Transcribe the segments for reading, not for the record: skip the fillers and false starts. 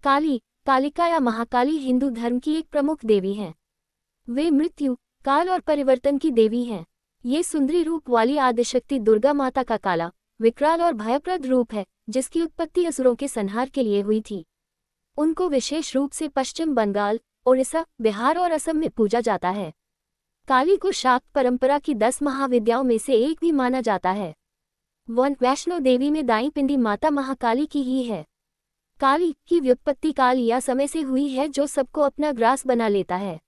काली, कालिका या महाकाली हिंदू धर्म की एक प्रमुख देवी हैं। वे मृत्यु, काल और परिवर्तन की देवी हैं। ये सुंदरी रूप वाली आदिशक्ति दुर्गा माता का काला, विकराल और भयप्रद रूप है, जिसकी उत्पत्ति असुरों के संहार के लिए हुई थी। उनको विशेष रूप से पश्चिम बंगाल, ओडिशा, बिहार और असम में पूजा जाता है। काली को शाक्त परंपरा की 10 महाविद्याओं में से एक भी माना जाता है। वैष्णो देवी में दाई पिंडी माता महाकाली की ही है। काली की व्युत्पत्ति काल या समय से हुई है, जो सबको अपना ग्रास बना लेता है।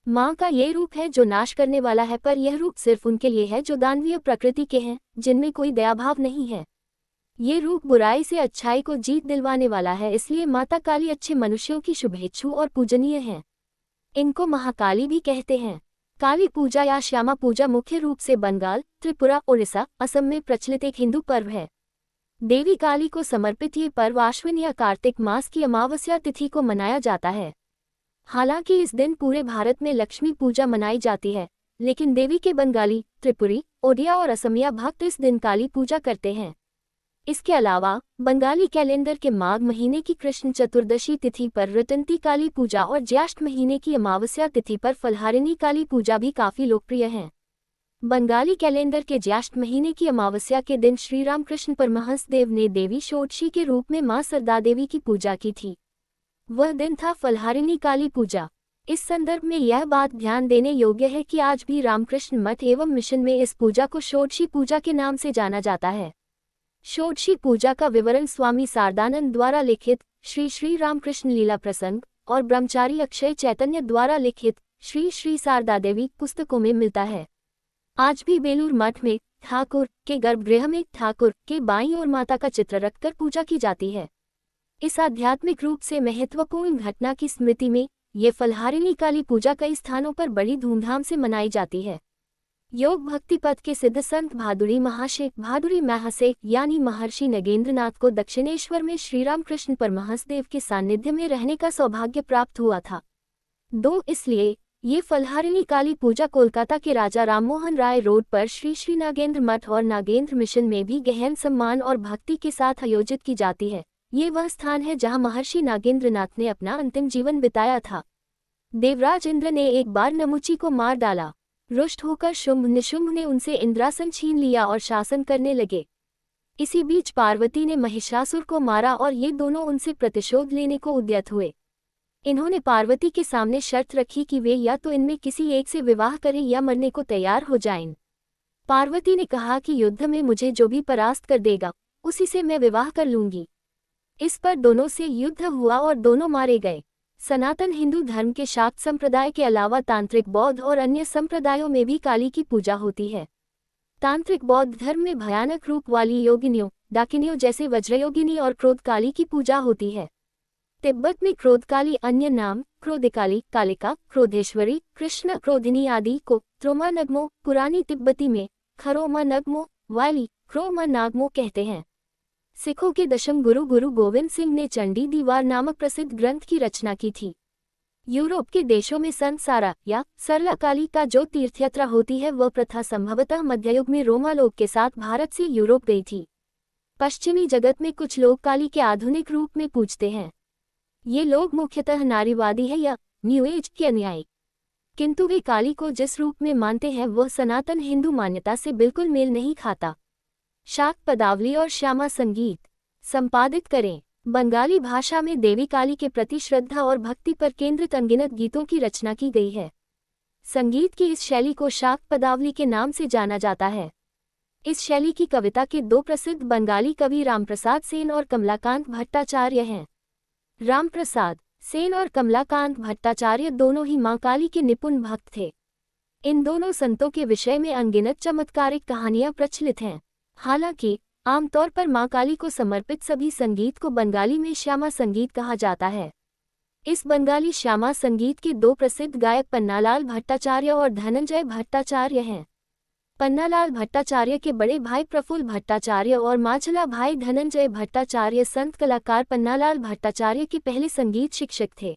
माँ का ये रूप है जो नाश करने वाला है, पर यह रूप सिर्फ उनके लिए है जो दानवीय प्रकृति के हैं, जिनमें कोई दयाभाव नहीं है। ये रूप बुराई से अच्छाई को जीत दिलवाने वाला है, इसलिए माता काली अच्छे मनुष्यों की शुभेच्छु और पूजनीय है। इनको महाकाली भी कहते हैं। काली पूजा या श्यामा पूजा मुख्य रूप से बंगाल, त्रिपुरा, ओडिशा, असम में प्रचलित एक हिंदू पर्व है। देवी काली को समर्पित ये पर्व आश्विन या कार्तिक मास की अमावस्या तिथि को मनाया जाता है। हालांकि इस दिन पूरे भारत में लक्ष्मी पूजा मनाई जाती है, लेकिन देवी के बंगाली, त्रिपुरी, ओडिया और असमिया भक्त इस दिन काली पूजा करते हैं। इसके अलावा बंगाली कैलेंडर के माघ महीने की कृष्ण चतुर्दशी तिथि पर रतंती काली पूजा और ज्येष्ठ महीने की अमावस्या तिथि पर फलहारिणी काली पूजा भी काफी लोकप्रिय हैं। बंगाली कैलेंडर के ज्येष्ठ महीने की अमावस्या के दिन श्री रामकृष्ण परमहंस देव ने देवी षोडशी के रूप में मां सरदा देवी की पूजा की थी। वह दिन था फलहारिणी काली पूजा। इस संदर्भ में यह बात ध्यान देने योग्य है कि आज भी रामकृष्ण मठ एवं मिशन में इस पूजा को षोडशी पूजा के नाम से जाना जाता है। षोडशी पूजा का विवरण स्वामी शारदानंद द्वारा लिखित श्री श्री रामकृष्ण लीला प्रसंग और ब्रह्मचारी अक्षय चैतन्य द्वारा लिखित श्री श्री शारदा देवी पुस्तकों में मिलता है। आज भी बेलूर मठ में ठाकुर के गर्भगृह में ठाकुर के बाईं ओर माता का चित्र रखकर पूजा की जाती है। इस आध्यात्मिक रूप से महत्वपूर्ण घटना की स्मृति में ये फलहारिणी काली पूजा कई स्थानों पर बड़ी धूमधाम से मनाई जाती है। योग भक्ति पथ के सिद्ध संत भादुरी महाशय यानी महर्षि नगेंद्रनाथ को दक्षिणेश्वर में श्रीरामकृष्ण परमहंस देव के सानिध्य में रहने का सौभाग्य प्राप्त हुआ था। इसलिए ये फलहारिणी काली पूजा कोलकाता के राजा राममोहन राय रोड पर श्री श्री नागेंद्र मठ और नागेंद्र मिशन में भी गहन सम्मान और भक्ति के साथ आयोजित की जाती है। ये वह स्थान है जहां महर्षि नागेंद्रनाथ ने अपना अंतिम जीवन बिताया था। देवराज इंद्र ने एक बार नमुची को मार डाला। रुष्ट होकर शुंभ निशुंभ ने उनसे इंद्रासन छीन लिया और शासन करने लगे। इसी बीच पार्वती ने महिषासुर को मारा और ये दोनों उनसे प्रतिशोध लेने को उद्यत हुए। इन्होंने पार्वती के सामने शर्त रखी कि वे या तो इनमें किसी एक से विवाह करें या मरने को तैयार हो जाएं। पार्वती ने कहा कि युद्ध में मुझे जो भी परास्त कर देगा उसी से मैं विवाह कर लूंगी। इस पर दोनों से युद्ध हुआ और दोनों मारे गए। सनातन हिंदू धर्म के शाक्त संप्रदाय के अलावा तांत्रिक, बौद्ध और अन्य संप्रदायों में भी काली की पूजा होती है। तांत्रिक बौद्ध धर्म में भयानक रूप वाली योगिनियों, डाकिनियों जैसे वज्रयोगिनी और क्रोध काली की पूजा होती है। तिब्बत में क्रोध काली अन्य नाम क्रोधिकाली, कालिका, क्रोधेश्वरी, कृष्ण क्रोधिनी आदि को त्रोमा नगमो, पुरानी तिब्बती में खरोमा नगमो, वाली क्रोमा नागमो कहते हैं। सिखों के दशम गुरु गुरु गोविंद सिंह ने चंडी दीवार नामक प्रसिद्ध ग्रंथ की रचना की थी। यूरोप के देशों में संत सारा या सरला काली का जो तीर्थयात्रा होती है वह प्रथा संभवतः मध्ययुग में रोमालोक के साथ भारत से यूरोप गई थी। पश्चिमी जगत में कुछ लोग काली के आधुनिक रूप में पूजते हैं। ये लोग मुख्यतः नारीवादी है या न्यू एज के अनुयायी, किंतु वे काली को जिस रूप में मानते हैं वह सनातन हिंदू मान्यता से बिल्कुल मेल नहीं खाता। शाक्त पदावली और श्यामा संगीत संपादित करें। बंगाली भाषा में देवी काली के प्रति श्रद्धा और भक्ति पर केंद्रित अनगिनत गीतों की रचना की गई है। संगीत की इस शैली को शाक्त पदावली के नाम से जाना जाता है। इस शैली की कविता के दो प्रसिद्ध बंगाली कवि रामप्रसाद सेन और कमलाकांत भट्टाचार्य हैं। रामप्रसाद सेन और कमलाकांत भट्टाचार्य दोनों ही मां काली के निपुण भक्त थे। इन दोनों संतों के विषय में अनगिनत चमत्कारिक कहानियां प्रचलित हैं। हालांकि आमतौर पर मां काली को समर्पित सभी संगीत को बंगाली में श्यामा संगीत कहा जाता है। इस बंगाली श्यामा संगीत के दो प्रसिद्ध गायक पन्नालाल भट्टाचार्य और धनंजय भट्टाचार्य हैं। पन्नालाल भट्टाचार्य के बड़े भाई प्रफुल्ल भट्टाचार्य और माछला भाई धनंजय भट्टाचार्य संत कलाकार पन्नालाल भट्टाचार्य के पहले संगीत शिक्षक थे।